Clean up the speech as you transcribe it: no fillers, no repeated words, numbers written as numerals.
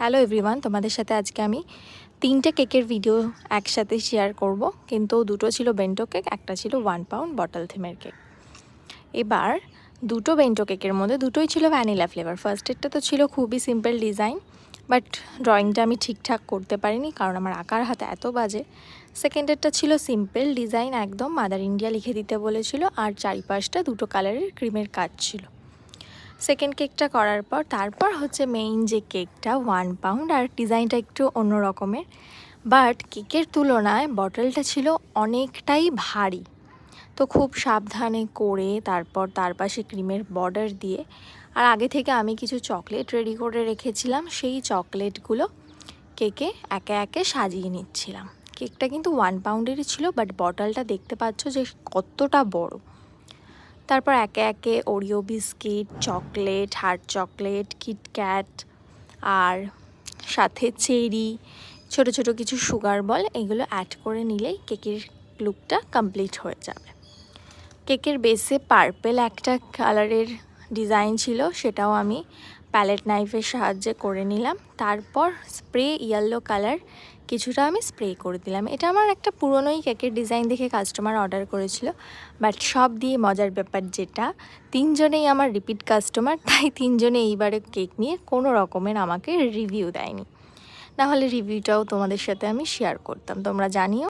Hello everyone, তোমাদের সাথে আজকে আমি 3টে কেকের ভিডিও একসাথে শেয়ার করব। কিন্তু দুটো ছিল বেন্টো কেক, একটা ছিল 1 পাউন্ড বটল থিমের কেক। এবার দুটো বেন্টো কেকের মধ্যে দুটোই ছিল ভ্যানিলা ফ্লেভার। ফার্স্টেরটা তো ছিল খুবই সিম্পল ডিজাইন, বাট ড্রয়িংটা আমি ঠিকঠাক করতে পারিনি কারণ আমার আঁকার হাতে এত বাজে। সেকেন্ডেরটা ছিল সিম্পল ডিজাইন, একদম মাদার ইন্ডিয়া লিখে দিতে বলেছিল, আর চারিপাশটা দুটো কালারের ক্রিমের কাজ ছিল। সেকেন্ড কেকটা করার পর তারপর হচ্ছে মেইন যে কেকটা 1 পাউন্ড, আর ডিজাইনটা একটু অন্য রকমের, বাট কেকের তুলনায় বটলটা ছিল অনেকটাই ভারী। তো খুব সাবধানে করে তারপর তার পাশে ক্রিমের বর্ডার দিয়ে, আর আগে থেকে আমি কিছু চকলেট রেডি করে রেখেছিলাম, সেই চকলেটগুলো কেকে একে একে সাজিয়ে নিচ্ছিলাম। কেকটা কিন্তু 1 পাউন্ডেরই ছিল, বাট বটলটা দেখতে পাচ্ছ যে কতটা বড়। তারপর একে একে Oreo biscuit, chocolate, heart chocolate, KitKat, আর সাথে চেরি, ছোট ছোট কিছু সুগার বল, এগুলো অ্যাড করে নিলেই কেকের লুকটা কমপ্লিট হয়ে যাবে। কেকের বেসে পার্পেল একটা কালারের ডিজাইন ছিল, সেটাও আমি প্যালেট নাইফের সাহায্যে করে নিলাম। তারপর স্প্রে ইয়েলো কালার কিছুটা আমি স্প্রে করে দিলাম। এটা আমার একটা পুরনোই কেকের ডিজাইন দেখে কাস্টমার অর্ডার করেছিল, বাট সব দিয়ে মজার ব্যাপার যেটা, তিনজনেই আমার রিপিট কাস্টমার, তাই তিনজনে এইবারে কেক নিয়ে কোনো রকমের আমাকে রিভিউ দেয়নি, নাহলে রিভিউটাও তোমাদের সাথে আমি শেয়ার করতাম। তোমরা জানিও।